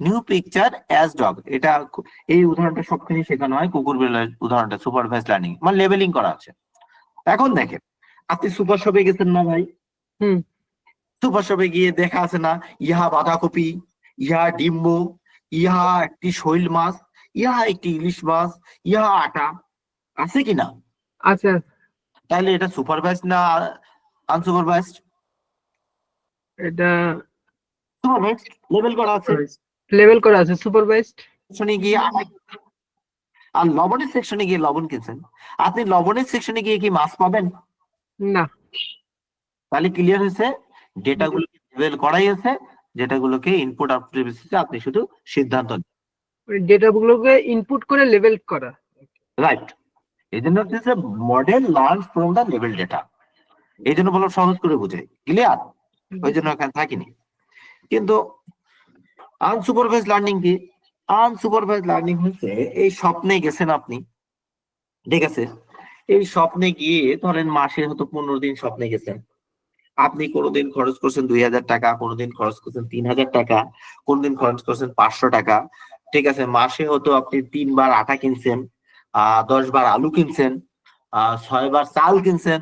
নিউ পিকচার অ্যাজ ডগ। এটা এই উদাহরণটা সবখানে শেখানো হয়, কুকুর বিড়ালের উদাহরণটা সুপারভাইজ লার্নিং মানে লেবেলিং করা আছে। এখন দেখেন, আপনি সুপার শপে গেছেন না ভাই? হুম। সুপার শপে গিয়ে দেখা আছে না, ইহা বাঁধাকপি, ইহা ডিম্ব, ইহা একটি শৈল মাছ, ইহা একটি ইলিশ মাছ, ইহা আটা, আছে কিনা? আচ্ছা। তাহলে এটা সুপারভাইজ না আনসুপারভাইজড? এটা সুপারভাইজড, লেবেল করা আছে। লেভেল করা আছে, সুপারভাইজড। সেকশনে গিয়ে আর লবণের সেকশনে গিয়ে লবণ কিনছেন, আপনি লবণের সেকশনে গিয়ে কি মাছ পাবেন? না। তাহলে ক্লিয়ার হয়েছে, ডেটাগুলো লেবেল করাই আছে, যেটাগুলোকে ইনপুট আউটপুট বেসিসে আপনি শুধু সিদ্ধান্ত নেন। ডেটা গুলোকে ইনপুট করে লেভেল করা। রাইট। এই জন্য হচ্ছে model learn from the level data, এই জন্য বলো সহজ করে বুঝাই, ক্লিয়ার? ওই জন্য এখানে থাকিনি। কিন্তু আনসুপারভাইজ লার্নিং কি? আনসুপারভাইজ লার্নিং হচ্ছে এই স্বপ্নে গেছেন আপনি, ঠিক আছে, এই স্বপ্নে গিয়ে ধরেন মাসে হয়তো 15 দিন স্বপ্নে গেছেন, আপনি কোনোদিন খরচ করছেন 2000 টাকা, কোনোদিন খরচ করছেন 3000 টাকা, কোনোদিন খরচ করছেন 500 টাকা, ঠিক আছে। মাসে হয়তো আপনি 3 বার আটা কিনছেন, 10 বার আলু কিনছেন, 6 বার চাল কিনছেন,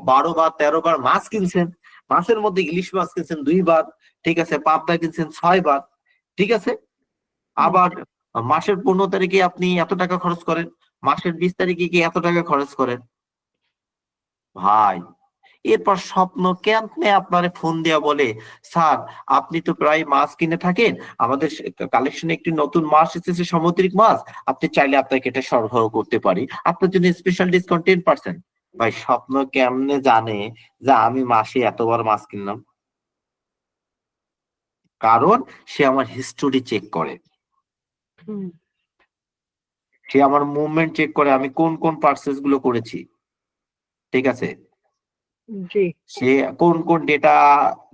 12 বার 13 বার মাছ কিনছেন, মাছের মধ্যে ইলিশ মাছ কিনছেন 2 বার, ঠিক আছে, পাবদা কিনছেন 6 বার, ঠিক আছে। আবার মাসের 15 তারিখে আপনি এত টাকা খরচ করেন, মাসের 20 তারিখে কি এত টাকা খরচ করেন ভাই। এরপর স্বপ্ন কেমনে আপনারে ফোন দেয়া বলে, স্যার আপনি তো প্রায় মাছ কিনে থাকেন, আমাদের কালেকশনে একটি নতুন মাছ এসেছে, সামুদ্রিক মাছ, আপনি চাইলে আপনাকে এটা সরবরাহ করতে পারি, আপনার জন্য স্পেশাল ডিসকাউন্ট 10%। ভাই স্বপ্ন কেমনে জানে যে আমি মাসে এতবার মাছ কিনলাম? কারণ সে আমার হিস্টোরি চেক করে, সে আমার মুভমেন্ট চেক করে, আমি কোন কোন পার্সেস গুলো করেছি, ঠিক আছে। জি। সে কোন কোন ডেটা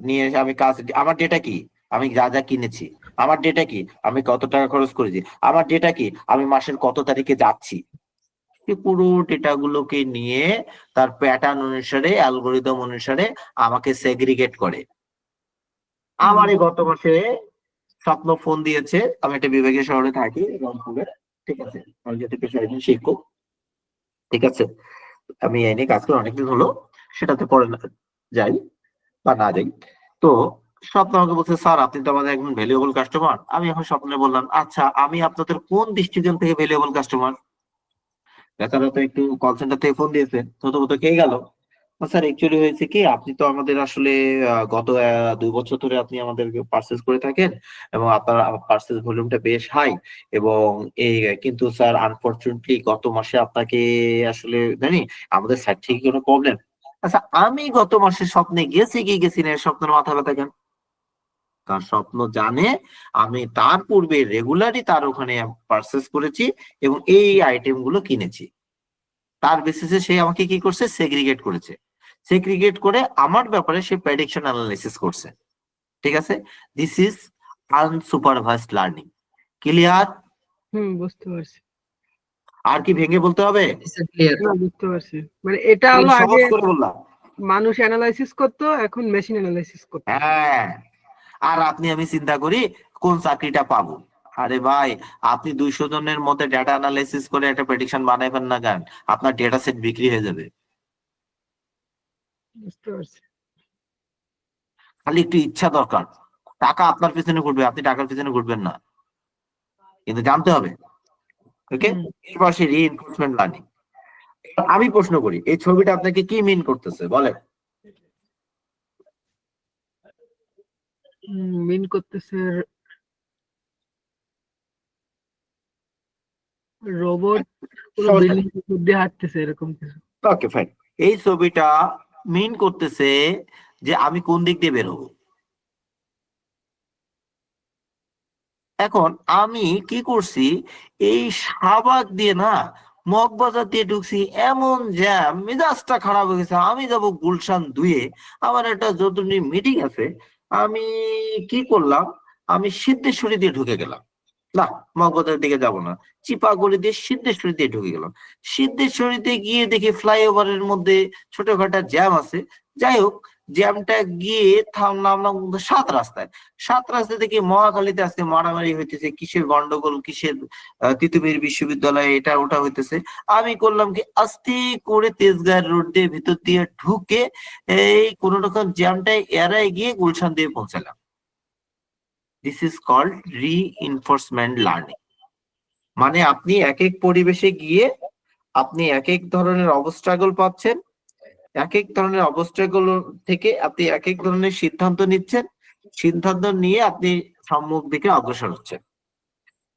নিয়ে আমি কাজ, আমার ডেটা কি, আমি যা যা কিনেছি, আমার ডেটা কি, আমি কত টাকা খরচ করেছি, আমার ডেটা কি, আমি মাসের কত তারিখে যাচ্ছি। সে পুরো ডেটা গুলোকে নিয়ে তার প্যাটার্ন অনুসারে, অ্যালগোরিদম অনুসারে আমাকে সেগ্রিগেট করে। আমারই গত মাসে স্বপ্ন ফোন দিয়েছে, আমি একটা বিভাগীয় শহরে থাকি রংপুরে, ঠিক আছে, আমি যেহেতু পেশায় একজন শিক্ষক, ঠিক আছে, আমি এই নিয়ে কাজ করে অনেকদিন হলো, সেটাতে পরে যাই বা না যাই। তো স্বপ্ন আমাকে বলছে, স্যার আপনি তো আমাদের একজন ভ্যালুয়েবল কাস্টমার। আমি এখন স্বপ্নে বললাম, আচ্ছা আমি আপনাদের কোন দৃষ্টিকোণ থেকে ভ্যালুয়েবল কাস্টমার? বেচারা তো একটু কল সেন্টার থেকে ফোন দিয়েছে, থতমত খেয়ে গেল। স্যার অ্যাকচুয়ালি হয়েছে কি, আপনি তো আমাদের আসলে গত 2 বছর ধরে আপনি আমাদের পার্সেস করে থাকেন এবং আপনার পার্সেস ভলিউমটা বেশ হাই, এবং এই কিন্তু স্যার আনফরচুনেটলি গত মাসে আপনাকে আসলে জানি আমাদের সাইড থেকে কোনো প্রবলেম। আচ্ছা আমি গত মাসে স্বপ্নে গেছি কি গেছি না, স্বপ্নের মাথা ব্যথা কেন? তার স্বপ্ন জানে আমি তার পূর্বে রেগুলারই তার ওখানে পার্সেস করেছি এবং এই আইটেম গুলো কিনেছি। তার বেসিসে সে আমাকে কি করছে, সেগ্রিগেট করেছে। সেগ্রিগেট করে আমার ব্যাপারে সে প্রেডিকশন অ্যানালাইসিস করছে, ঠিক আছে। This is unsupervised learning. Clear? বুঝতে পারছি। আর কি ভেঙে বলতে হবে? না, বুঝতে পারছি। মানে এটা হলো সহজ আগে করে বললাম। মানুষ অ্যানালাইসিস করতো, এখন মেশিন অ্যানালাইসিস করতো। হ্যাঁ, আর আপনি আমি চিন্তা করি কোন চাকরিটা পাবো। আরে ভাই, আপনি 200 জনের মধ্যে ডেটা অ্যানালাইসিস করে একটা প্রেডিকশন বানাইবেন না কেন, আপনার ডেটা সেট বিক্রি হয়ে যাবে। বুঝতে পারছি। খালি একটু ইচ্ছা দরকার, টাকা আপনার পিছনে ঘুরবে, আপনি টাকার পিছনে ঘুরবেন না, কিন্তু জানতে হবে। ওকে, এরপর সে রিইনফোর্সমেন্ট লার্নিং। আমি প্রশ্ন করি, এই ছবিটা আপনাকে কি মিন করতেছে বলেন? মিন করতেছে রোবট পুরো বিল্ডিং উপর দিয়ে হাঁটতেছে, এরকম কিছু। Okay fine. এই ছবিটা মিন করতেছে যে আমি কোন দিক দিয়ে বের হবো। এখন আমি কি করছি, এই শাহবাগ দিয়ে না মগবাজার দিয়ে ঢুকছি, এমন জ্যাম, মেজাজটা খারাপ হয়ে গেছে। আমি যাব গুলশান 2-এ, আমার একটা জরুরি মিটিং আছে। আমি কি করলাম, আমি সিদ্ধেশ্বরী দিয়ে ঢুকে গেলাম। না, মগবাজারের দিকে যাব না, চিপাগলি দিয়ে সিদ্ধেশ্বরী দিয়ে ঢুকে গেলাম। সিদ্ধেশ্বরীতে গিয়ে দেখি ফ্লাইওভারের মধ্যে ছোটখাটো জ্যাম আছে। যাই হোক, জ্যামটা গিয়ে নামলাম কিন্তু সাত রাস্তায় দেখি মহাখালীতে আজকে মারামারি হইতেছে, কিসের গন্ডগোল, কিসের তিতুমির বিশ্ববিদ্যালয়ে এটা ওটা হইতেছে। আমি করলাম কি, আস্তে করে তেজগাঁও রোড দিয়ে ভিতর দিয়ে ঢুকে এই কোন রকম জ্যামটাই এড়াই গিয়ে গুলশান দিয়ে পৌঁছালাম। This is called reinforcement learning. মানে আপনি এক এক পরিবেশে গিয়ে আপনি এক এক ধরনের অবস্ট্রাগল পাচ্ছেন, এক এক ধরনের অবস্ট্রাগল থেকে আপনি এক এক ধরনের সিদ্ধান্ত নিচ্ছেন, সিদ্ধান্ত নিয়ে আপনি সম্মুখ দিকে অগ্রসর হচ্ছেন।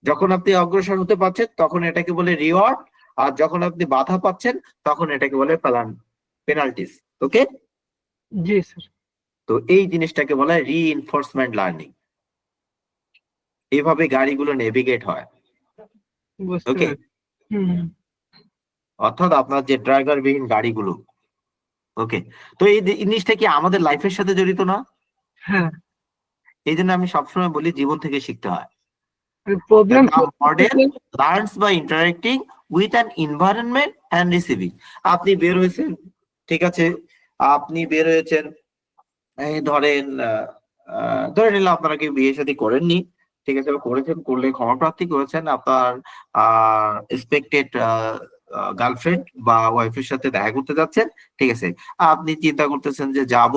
যখন আপনি অগ্রসর হতে পারছেন তখন এটাকে বলে রিওয়ার্ড, আর যখন আপনি বাধা পাচ্ছেন তখন এটাকে বলে পেনাল্টিস। ওকে, জি স্যার। তো এই জিনিসটাকে বলা হয় রিইনফোর্সমেন্ট লার্নিং। এভাবে গাড়িগুলো নেভিগেট হয়। বুঝতে ওকে, পারছি। হুম। অর্থাৎ আপনার যে ড্রাইভারবিহীন গাড়িগুলো। ওকে, তো এই জিনিসটা কি আমাদের লাইফের সাথে জড়িত না? হ্যাঁ, এই জন্য আমি সবসময় বলি জীবন থেকে শিখতে হয়। Problem The model learns by interacting with an environment and receiving. আপনি বের হয়েছেন, ঠিক আছে, আপনি বের হয়েছেন, এই ধরেন ধরে নিলাম আপনারা কি বিয়ে শাদী করেননি, ঠিক আছে, বা করেছেন, করলে ক্ষমা প্রার্থী, করেছেন আপনার এক্সপেক্টেড গার্লফ্রেন্ড বা ওয়াইফের সাথে দেখা করতে যাচ্ছেন, ঠিক আছে। আপনি চিন্তা করতেছেন যে যাব,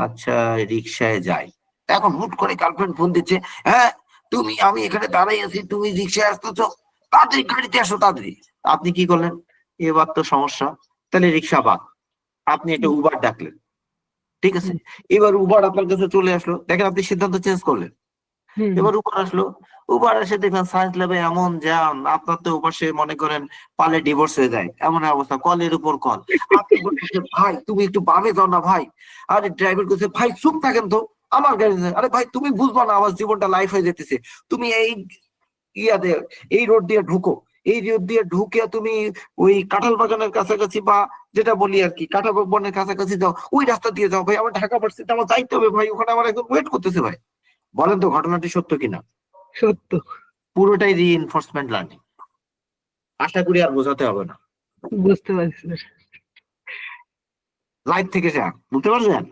আচ্ছা রিক্সায় যাই। এখন হুট করে গার্লফ্রেন্ড ফোন দিচ্ছে, হ্যাঁ আমি এখানে দাঁড়াই আছি, তুমি রিক্সায় আসতেছো, তাড়াতাড়ি গাড়িতে আসো তাড়াতাড়ি। আপনি কি করলেন? এবার তো সমস্যা, তাহলে রিক্সা বাদ, আপনি একটা উবার ডাকলেন, ঠিক আছে। এবার উবার আপনার কাছে চলে আসলো, দেখেন আপনি সিদ্ধান্ত চেঞ্জ করলেন। এবার উবার আসলো, উবার এসে দেখলেন সায়েন্স ল্যাবে এমন জ্যাম, আপনার তো উপাসে মনে করেন পালে ডিভোর্স হয়ে যায় এমন অবস্থা, কলের উপর কল। আপনি বলতেছেন ভাই তুমি একটু বামে যাও না ভাই। আরে ড্রাইভার বলছে ভাই চুপ থাকেন তো, আমার গাড়ি। আরে ভাই তুমি বুঝবা না, আমার জীবনটা লাইফ হয়ে যেতেছে, তুমি এই ইয়াতে এই রোড দিয়ে ঢুকো, এই রোড দিয়ে ঢুকে তুমি ওই কাঁঠাল বাগানের কাছাকাছি, বা যেটা বলি আর কি কাঁঠাল বনের কাছাকাছি যাও, ওই রাস্তা দিয়ে যাও ভাই, আমার ঢাকা ভার্সিটিতে আমার যাইতে হবে ভাই, ওখানে আমার একদম ওয়েট করতেছে ভাই। বলেন তো ঘটনাটি সত্য কিনা? সত্য। পুরোটাই রিইনফোর্সমেন্ট লার্নিং। আশা করি আর বোঝাতে হবে না, বুঝতে পারছি স্যার। লাইফ থেকে যা বুঝতে পারছেন।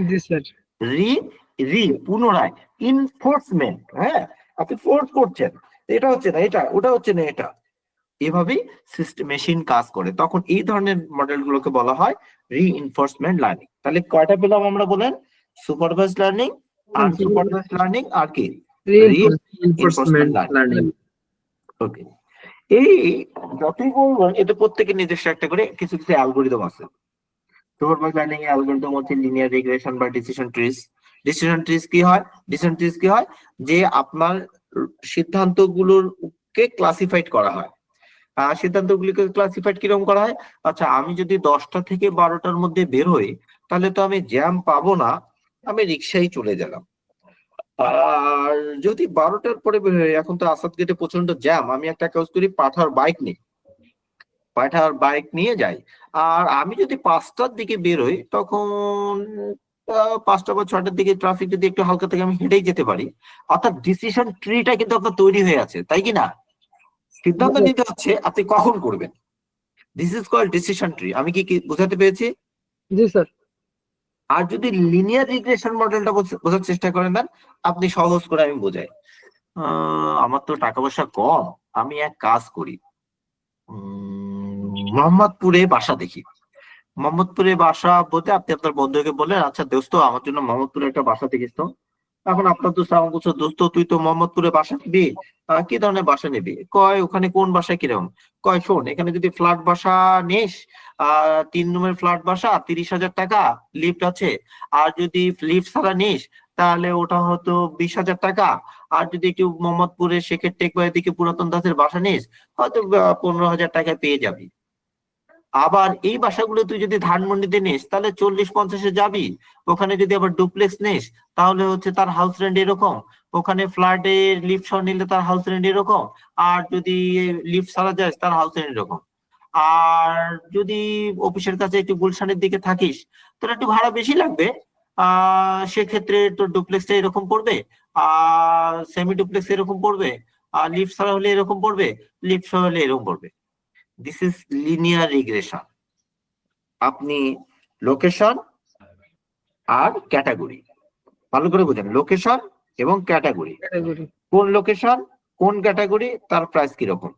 জি স্যার। রি রি পুনরায় ইনফোর্সমেন্ট, হ্যাঁ আপনি ফোর্স করছেন, এটা হচ্ছে না এটা, ওটা হচ্ছে না এটা, এভাবেই সিস্টেম মেশিন কাজ করে। তখন এই ধরনের মডেল গুলোকে বলা হয় রিইনফোর্সমেন্ট লার্নিং। তাহলে কয়টা পেলাম আমরা বলেন? সুপারভাইজড লার্নিং, আনসুপারভাইজড লার্নিং, আর কি রিইনফোর্সমেন্ট লার্নিং। ওকে, এই যতই বলবেন এটা প্রত্যেকের নিজস্ব একটা করে কিছু কিছু অ্যালগোরিদম আছে। সুপারভাইজড লার্নিং এর অ্যালগোরিদম হচ্ছে লিনিয়ার রিগ্রেশন বা ডিসিশন ট্রিজ। ডিসিশন ট্রিজ কি হয়? ডিসিশন ট্রিজ কি হয়, যে আপনার সিদ্ধান্তগুলোকে ক্লাসিফাইড করা হয়। সিদ্ধান্তগুলিকে ক্লাসিফাইড কিরকম করা হয়? আচ্ছা আমি যদি 10টা থেকে 12টার মধ্যে বের হই, তাহলে তো আমি জ্যাম পাবো না, আমি রিক্সায় চলে গেলাম। আর যদি 12টার পরে বের হই, এখন তো আসাদ গেটে প্রচন্ড জ্যাম, আমি একটা কাজ করি, পাঠার বাইক নিয়ে যাই। আর আমি যদি 5টার দিকে বের হই, তখন 5টা বা 6টার দিকে ট্রাফিক যদি একটু হালকা থাকে, আমি হেঁটেই যেতে পারি। অর্থাৎ ডিসিশন ট্রিটা কিন্তু আপনার তৈরি হয়ে আছে, তাই কি না? সিদ্ধান্ত নিতে হচ্ছে আপনি কখন করবেন। This is called decision tree. আমি কি বোঝাতে পেরেছি? জি স্যার। আর যদি লিনিয়ার রিগ্রেশন মডেলটা বোঝার চেষ্টা করেন না, আপনি সহজ করে আমি বোঝাই। আমার তো টাকা পয়সা কম, আমি এক কাজ করি, মোহাম্মদপুরে বাসা দেখি। মোহাম্মদপুরে বাসা বলতে আপনি আপনার বন্ধুকে বললেন, আচ্ছা দোস্ত আমার জন্য মোহাম্মদপুরে একটা বাসা দেখিস তো। এখন আপনার দোস্ত আমার বলছে, দোস্ত তুই তো মোহাম্মদপুরে বাসা নিবি, কি ধরনের বাসা নিবি? কয় ওখানে কোন বাসা কিরকম? কয় শোন, এখানে যদি ফ্ল্যাট বাসা নিস, 3 রুমের ফ্ল্যাট বাসা 30,000 টাকা, লিফট আছে। আর যদি লিফট ছাড়া নিস তাহলে ওটা হতো 20,000 টাকা। আর যদি একটু মোহাম্মদপুরে শেখের টেক বা এদিকে পুরাতন দাসের বাসা নিস, হয়তো 15,000 টাকায় পেয়ে যাবি। আবার এই বাসাগুলো তুই যদি ধানমন্ডিতে নিস তাহলে 40-50-এ যাবি। ওখানে যদি আবার ডুপ্লেক্স নিস তাহলে হচ্ছে তার হাউস রেন্ট এরকম ওখানে ফ্ল্যাটে লিফট সহ নিলে তার হাউস রেন্ট এরকম, আর যদি লিফট ছাড়া যায় তার হাউস রেন্ট এরকম। আর যদি অফিসের কাছে একটু গুলশানের দিকে থাকিস, তোর একটু ভাড়া বেশি লাগবে, সেক্ষেত্রে তোর ডুপ্লেক্সটা এরকম পড়বে, সেমি ডুপ্লেক্স এরকম পড়বে, আর লিফট ছাড়া হলে এরকম পড়বে, লিফট সহ হলে এরকম পড়বে। This is linear regression. আপনি লোকেশন আর ক্যাটাগরি ভালো করে বুঝেন, লোকেশন এবং ক্যাটাগরি, ক্যাটাগরি কোন লোকেশন কোন ক্যাটাগরি তার প্রাইস কিরকম,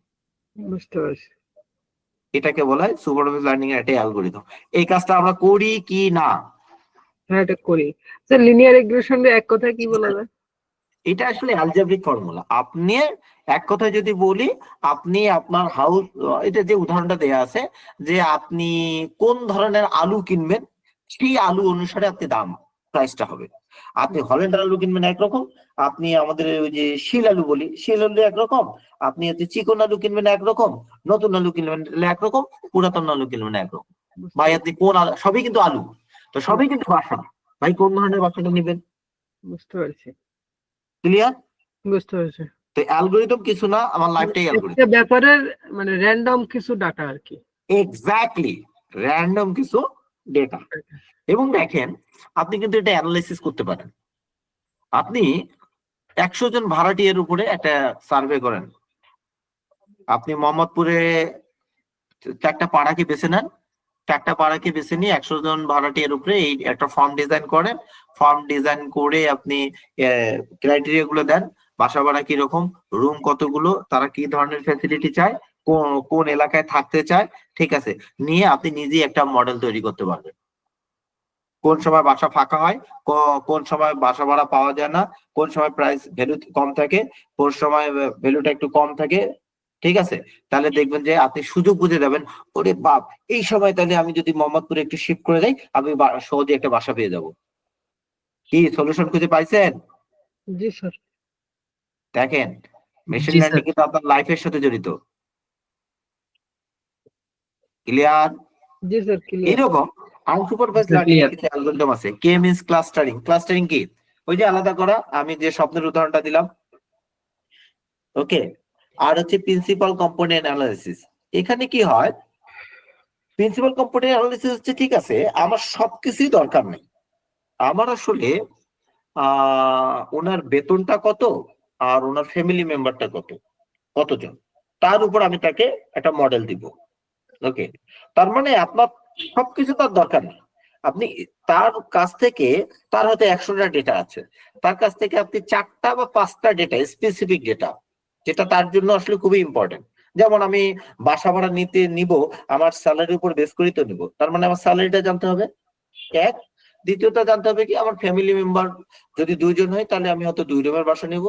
বুঝতে পারছি। এটাকে বলা হয় সুপারভাইজড লার্নিং এর একটা অ্যালগরিদম। এই কাজটা আমরা করি কি না? হ্যাঁ এটা করি স্যার। লিনিয়ার রিগ্রেশন এক কথায় কি বলা যায়? এটা আসলে অ্যালজেব্রিক ফর্মুলা। আপনি এক কথায় যদি বলি, আপনি আপনার হাউস, এটা যে উদাহরণটা দেয়া আছে, যে আপনি কোন ধরনের আলু কিনবেন সেই আলু অনুসারে আপনি দাম প্রাইসটা হবে। আপনি হল্যান্ডার আলু কিনবেন একরকম, আপনি আমাদের ওই যে শিল আলু বলি শিল আলু একরকম, আপনি হচ্ছে চিকন আলু কিনবেন একরকম, নতুন আলু কিনবেন একরকম, পুরাতন আলু কিনবেন একরকম। ভাই আপনি কোন আলু, সবই কিন্তু আলু, তো সবই কিন্তু বাসা, ভাই কোন ধরনের বাসাটা নেবেন? বুঝতে পারছি। ক্লিয়ার? বুঝতে পারছি। তো অ্যালগরিদম কিছু না, আমার লাইফটাই একটা অ্যালগরিদম। ব্যাপারের মানে র্যান্ডম কিছু ডাটা আর কি। এক্স্যাক্টলি, র্যান্ডম কিছু ডেটা। এবং দেখেন, আপনি কিন্তু এটা অ্যানালাইসিস করতে পারেন। আপনি 100 জন ভাড়াটিয়ার উপরে একটা সার্ভে করেন, আপনি মোহাম্মদপুরে 4টা পাড়াকে বেছে নেন, 4টা পাড়াকে বেছে নিয়ে 100 জন ভাড়াটিয়ার উপরে এই একটা ফর্ম ডিজাইন করেন। ফর্ম ডিজাইন করে আপনি ক্রাইটেরিয়া গুলো দেন, বাসা ভাড়া কিরকম, রুম কতগুলো, তারা কি ধরনের ফ্যাসিলিটি চায়, কোন এলাকায় থাকতে চায়, ঠিক আছে, নিয়ে আপনি নিজেই একটা মডেল তৈরি করতে পারবেন। কোন সময় বাসা ফাঁকা হয়, কোন সময় বাসা ভাড়া পাওয়া যায় না, কোন সময় প্রাইস ভ্যালু কম থাকে, কোন সময় ভ্যালুটা একটু কম থাকে, ঠিক আছে। তাহলে দেখবেন যে আপনি সুযোগ বুঝে যাবেন, ওরে বাপ এই সময় তাহলে আমি যদি মোহাম্মদপুরে একটু শিফট করে যাই, আমি সহজে একটা বাসা পেয়ে যাব। কি সলিউশন খুঁজে পাইছেন? জি স্যার। দেখেন, মেশিন জি লার্নিং স্যার। কিন্তু আপনার লাইফের সাথে জড়িত। ক্লিয়ার? জি স্যার ক্লিয়ার। এইরকম আনসুপারভাইজড স্যার লার্নিং এর ক্লিয়ার। কিছু অ্যালগরিদম আছে। কে মিন্স ক্লাস্টারিং। ক্লাস্টারিং কি? ওই যে আলাদা করা, আমি যে স্বপ্নের উদাহরণটা দিলাম, ওকে। আর হচ্ছে প্রিন্সিপাল কম্পোনেন্ট অ্যানালাইসিস। এখানে কি হয়, প্রিন্সিপাল কম্পোনেন্ট অ্যানালাইসিস হচ্ছে, ঠিক আছে আমার সবকিছুই দরকার নেই, আমার আসলে ওনার বেতনটা কত আর ওনার ফ্যামিলি মেম্বারটা কতজন, তার উপর আমি তাকে একটা মডেল দিব। ওকে, তার মানে আপনার সবকিছু তার দরকার নেই, আপনি তার কাছ থেকে, তার হয়তো 100টা ডেটা আছে, তার কাছ থেকে আপনি 4টা বা 5টা ডেটা, স্পেসিফিক ডেটা, যেটা তার জন্য আসলে খুবই ইম্পর্টেন্ট। যেমন আমি বাসা ভাড়া নিব, আমার স্যালারির উপর বেস করেই তো নিব, তার মানে আমার স্যালারিটা জানতে হবে এক। দ্বিতীয়টা জানতে হবে কি, আমার ফ্যামিলি মেম্বার যদি 2 জন হয় তাহলে আমি হয়তো 2 রুমের বাসা নিব,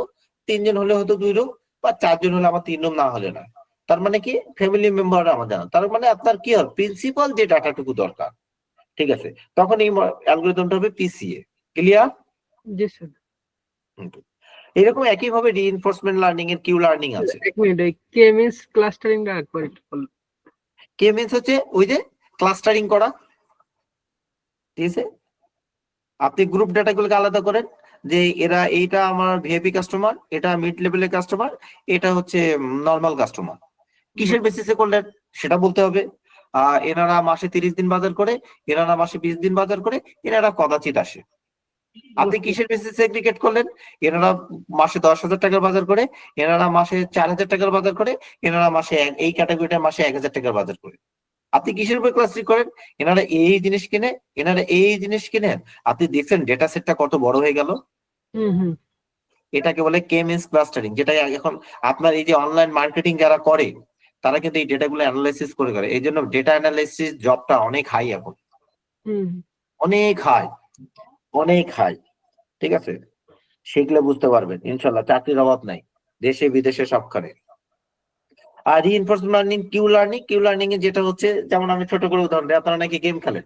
3 জন হলে হয়তো 2 রুম, বা 4 জন হলে আমার 3 রুম, না হলে না। তার মানে কি, ফ্যামিলি মেম্বার আমার জানা, তার মানে আপনার কি হয়, প্রিন্সিপাল যে ডাটাটুকু দরকার, ঠিক আছে, তখন এই অ্যালগরিদমটা হবে পিসিএ। ক্লিয়ার? জি স্যার। এরকম একইভাবে রিইনফোর্সমেন্ট লার্নিং এর কিউ লার্নিং আছে। এক মিনিট, এই কে মিন্স ক্লাস্টারিংটা একবার একটু বলুন। কে মিন্স হচ্ছে ওই যে ক্লাস্টারিং করা, ঠিক আছে। আপনি গ্রুপ ডাটাগুলোকে আলাদা করেন, যে এরা, এইটা আমার ভিআইপি কাস্টমার, এটা মিড লেভেলের কাস্টমার, এটা হচ্ছে নর্মাল কাস্টমার। কিসের বেসিসে করলেন সেটা বলতে হবে। এনারা মাসে 30 দিন বাজার করে, এনারা মাসে 20 দিন বাজার করে, এনারা কদাচিৎ আসে। আপনি কিসের বেসিসে এগ্রিগেট করলেন, এনারা মাসে 10,000 টাকার বাজার করে, এনারা মাসে 4,000 টাকার বাজার করে, এনারা মাসে এই ক্যাটাগরিটা মাসে 1,000 টাকার বাজার করে। আপনি কিসের উপর ক্লাসিফাই করেন, এনারা এই জিনিস কিনে, এনারা এই জিনিস কিনেন। আপনি দেখছেন ডেটা সেটটা কত বড় হয়ে গেল। এটাকে বলে কে মিন্স ক্লাস্টারিং, যেটা এখন আপনার এই যে অনলাইন মার্কেটিং যারা করে, তারা কিন্তু এই ডেটাগুলো অ্যানালাইসিস করে। এই জন্য ডেটা অ্যানালাইসিস জবটা অনেক হাই এখন, অনেক হাই, অনেক হাই, ঠিক আছে। শিখলে বুঝতে পারবেন ইনশাল্লাহ, চাকরির অভাব নাই দেশে বিদেশে সবখানে। আর রিইনফোর্সমেন্ট লার্নিং, কিউ লার্নিং এ যেটা হচ্ছে, যেমন আমি ছোট করে উদাহরণ দিই, আপনারা নাকি গেম খেলেন,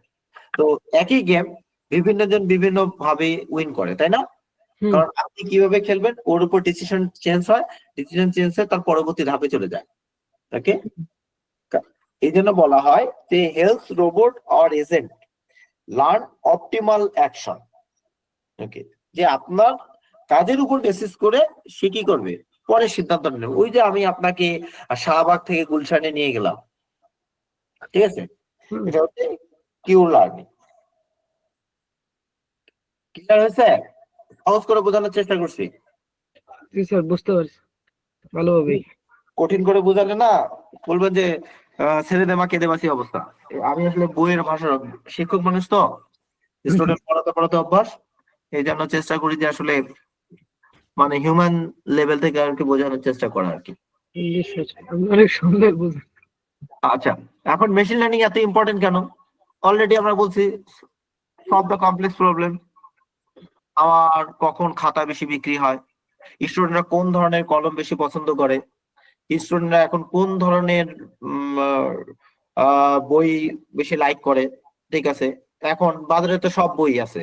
তো একই গেম বিভিন্ন জন বিভিন্ন ভাবে উইন করে, তাই না? কারণ আপনি কিভাবে খেলবেন ওর উপর ডিসিশন চেঞ্জ হয়, ডিসিশন চেঞ্জ হয়ে তার পরবর্তী ধাপে চলে যায়। ওকে, এই জন্য বলা হয় যে help robot or agent learn optimal action. Okay, যে আপনার কাজের উপর বেসিস করে সে কি করবে, পরে সিদ্ধান্ত নেবে। ওই যে আমি আপনাকে শাহবাগ থেকে গুলশানে নিয়ে গেলাম, ঠিক আছে, হুম, এটা হচ্ছে কিউ লার্নিং। ক্লিয়ার হয়েছে? সহজ করে বোঝানোর চেষ্টা করছি। জি স্যার বুঝতে পারছি ভালোভাবেই। কঠিন করে বোঝালে না বলবেন যে ছেড়ে দে মা কেঁদে বাসি অবস্থা। আমি আসলে বইয়ের ভাষা, শিক্ষক মানুষ তো, স্টুডেন্ট পড়াতে পড়াতে অভ্যাস, এই জন্য চেষ্টা করি যে আসলে মানে হিউম্যান লেভেল থেকে আর কি বোঝানোর চেষ্টা করা আর কি। জি স্যার আপনি অনেক সুন্দর বুঝেন। আচ্ছা, এখন মেশিন লার্নিং এত ইম্পর্টেন্ট কেন? অলরেডি আমরা বলছি সলভ দ্য কমপ্লেক্স প্রবলেম। আমার কখন খাতা বেশি বিক্রি হয়, স্টুডেন্টরা কোন ধরনের কলম বেশি পছন্দ করে, স্টুডেন্টরা এখন কোন ধরনের বই বেশি লাইক করে, ঠিক আছে। এখন বাজারে তো সব বই আছে,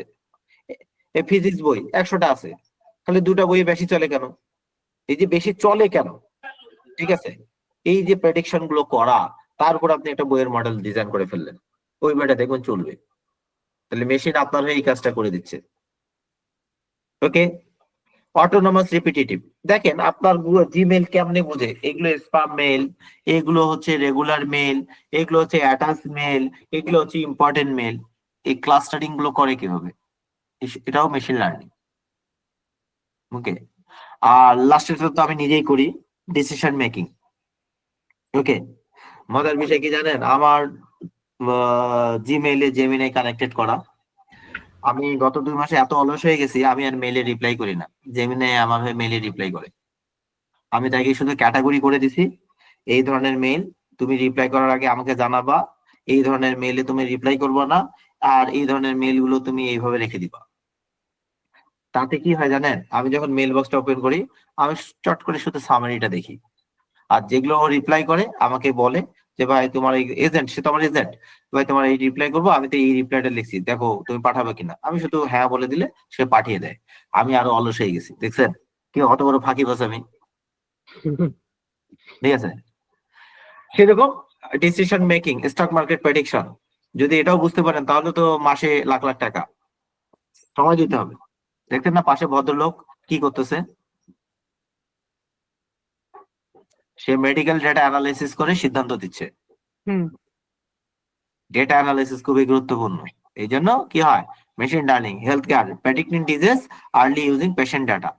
ফিজিক্স বই 100টা আছে, খালি 2টা বই বেশি চলে কেন? এই যে বেশি চলে কেন, ঠিক আছে, এই যে প্রেডিকশন গুলো করা, তার উপর আপনি একটা বইয়ের মডেল ডিজাইন করে ফেললেন, ওই বইটা দেখুন চলবে, তাহলে মেশিন আপনার হয়ে এই কাজটা করে দিচ্ছে। ওকে, অটোনোমাস রিপিটিটিভ, দেখেন আপনার জিমেল কেমনে বোঝে এগুলো স্প্যাম মেল, এগুলো হচ্ছে রেগুলার মেল, এগুলো হচ্ছে অ্যাটাচ মেল, এগুলো হচ্ছে ইম্পর্টেন্ট মেল। এই ক্লাস্টারিং গুলো করে কিভাবে? এটাও মেশিন লার্নিং। ওকে, আর লাস্টের তো আমি নিজেই করি, ডিসিশন মেকিং। ওকে, মজার বিষয় কি জানেন, আমার জিমেইলে জেমিনাই কানেক্টেড করা। আমি গত 2 মাসে এত অলস হয়ে গেছি, আমি আর মেইলে রিপ্লাই করি না, জেমিনাই আমার হয়ে মেইলে রিপ্লাই করে। আমি তাকে শুধু ক্যাটাগরি করে দিছি, এই ধরনের মেইল তুমি রিপ্লাই করার আগে আমাকে জানাবা, এই ধরনের মেইলে তুমি রিপ্লাই করবে না, আর এই ধরনের মেইল গুলো তুমি এইভাবে রেখে দিবা। তাতে কি হয় জানেন, আমি যখন মেইল বক্সটা ওপেন করি, আমি চট করে শুধু সামারিটা দেখি, আর যেগুলো ও রিপ্লাই করে আমাকে বলে যে ভাই তোমার এই এজেন্ট, সে তো আমার এজেন্ট, ভাই তোমার এই রিপ্লাই করবো, আমি তো এই রিপ্লাইটা লিখছি, দেখো তুমি পাঠাবে কিনা। আমি শুধু হ্যাঁ বলে দিলে সে পাঠিয়ে দেয়। আমি আরো অলস হয়ে গেছি, দেখছেন কি অত বড় ফাঁকিবাজ আমি, ঠিক আছে। সেরকম decision making, stock market prediction, যদি এটাও বুঝতে পারেন তাহলে তো মাসে লাখ লাখ টাকা। সময় দিতে হবে। দেখতেন না পাশে ভদ্রলোক কি করতেছে, সে মেডিকেল ডেটা অ্যানালাইসিস করে সিদ্ধান্ত দিচ্ছে। হুম, ডেটা অ্যানালাইসিস খুবই গুরুত্বপূর্ণ। এই জন্য কি হয়, machine learning, health care, predicting disease early using patient data,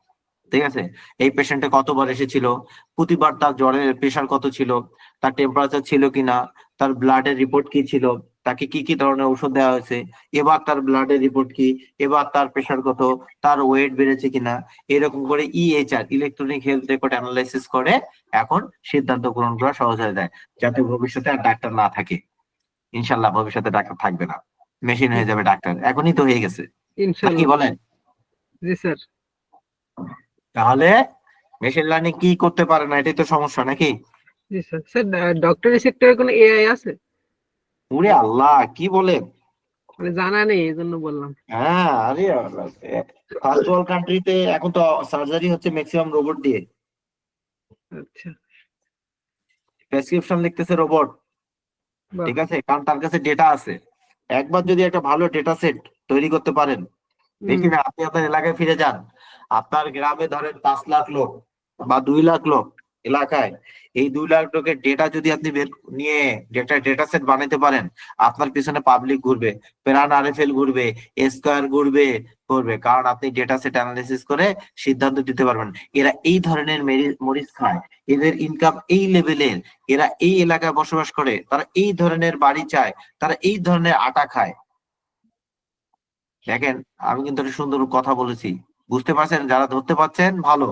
ঠিক আছে। এই পেশেন্টে কতবার এসেছিল, প্রতিবার তার জ্বরের প্রেশার কত ছিল, তার টেম্পারেচার ছিল কিনা, তার ব্লাডের রিপোর্ট কি ছিল, তাকে কি কি ধরনের ওষুধ দেওয়া হয়েছে, এবার তার ব্লাডের রিপোর্ট কি, এবার তার প্রেশার কত, তার ওয়েট বেড়েছে কিনা, এরকম করে ইএইচআর, ইলেকট্রনিক হেলথ রেকর্ড অ্যানালাইসিস করে এখন সিদ্ধান্ত গ্রহণ করা সহজ হয়ে যায়, যাতে ভবিষ্যতে আর ডাক্তার না থাকে। ইনশাল্লাহ ভবিষ্যতে ডাক্তার থাকবে না, মেশিন হয়ে যাবে ডাক্তার, এখনই তো হয়ে গেছে, নাকি ইনশাল্লাহ। বলেন? জি স্যার। তাহলে মেশিন লার্নিং কি করতে পারে না, এটাই তো সমস্যা নাকি? জি স্যার। স্যার ডক্টরি সেক্টরে কোনো এআই আছে? ওরে আল্লাহ, কি বলেন! মানে জানা নেই এই জন্য বললাম। হ্যাঁ, আরে ফার্স্ট ওয়ার্ল্ড কান্ট্রিতে এখন তো সার্জারি হচ্ছে ম্যাক্সিমাম রোবট দিয়ে, আচ্ছা, প্রেসক্রিপশন লিখতেছে রোবট, বাহ। ঠিক আছে, কারণ তার কাছে ডেটা আছে। একবার যদি একটা ভালো ডেটা সেট তৈরি করতে পারেন, দেখি না আপনি আপনার এলাকায় ফিরে যান, আপনার গ্রামে ধরেন 5 লাখ লোক বা 2 লাখ লোক এলাকায়, এই 2 লাখ লোকের ডেটা যদি আপনি বের নিয়ে ডেটা সেট বানাইতে পারেন, আপনার পিছনে পাবলিক ঘুরবে, প্রাণ আরএফএল ঘুরবে, স্কয়ার ঘুরবে করবে, কারণ আপনি ডেটা সেট অ্যানালিসিস করে সিদ্ধান্ত দিতে পারবেন। এরা এই ধরনের মরিচ খায়, এদের ইনকাম এই লেভেলের, এরা এই এলাকায় বসবাস করে, তারা এই ধরনের বাড়ি চায়, তারা এই ধরনের আটা খায়। দেখেন, আমি কিন্তু একটা সুন্দর কথা বলেছি, বুঝতে পারছেন? যারা ধরতে পারছেন ভালো।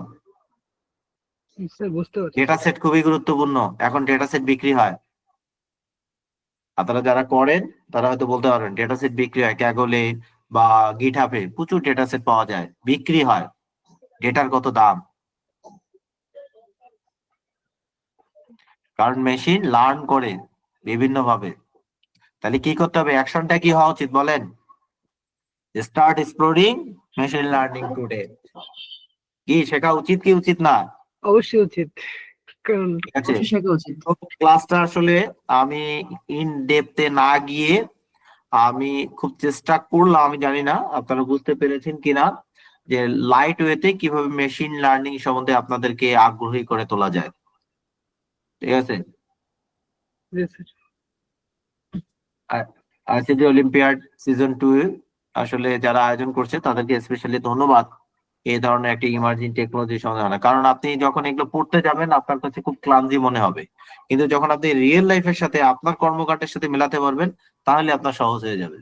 স্যার বুঝতে পারছি। ডেটা সেট খুবই গুরুত্বপূর্ণ, এখন ডেটা সেট বিক্রি হয়। আপনারা যারা করেন তারা হয়তো বলতে পারবেন ডেটা সেট বিক্রি হয় ক্যাগলে বা গিটহাবে, প্রচুর ডেটা সেট পাওয়া যায়, বিক্রি হয়। ডেটার কত দাম, কারণ মেশিন লার্ন করে বিভিন্ন ভাবে। তাহলে কি করতে হবে, অ্যাকশনটা কি হওয়া উচিত বলেন? Start exploring machine learning today. কি শেখা উচিত কি উচিত না? অবশ্যই উচিত, কারণ ঠিক আছে, ক্লাসটা আসলে আমি ইন ডেপথে না গিয়ে আমি খুব চেষ্টা করলাম, আমি জানি না আপনারা বুঝতে পেরেছেন কিনা, যে লাইট ওয়েতে কিভাবে মেশিন লার্নিং সম্বন্ধে আপনাদেরকে আগ্রহী করে তোলা যায়। ঠিক আছে, জি স্যার। আইসিটি অলিম্পিয়াড সিজন 2 আসলে যারা আয়োজন করছে তাদেরকে স্পেশালি ধন্যবাদ এই ধরনের একটি ইমার্জিং টেকনোলজি সন্ধানে। কারণ আপনি যখন এগুলো পড়তে যাবেন আপনার কাছে খুব ক্লামজি মনে হবে, কিন্তু যখন আপনি রিয়েল লাইফের সাথে আপনার কর্মকাণ্ডের সাথে মেলাতে পারবেন তাহলে আপনার সহজ হয়ে যাবে।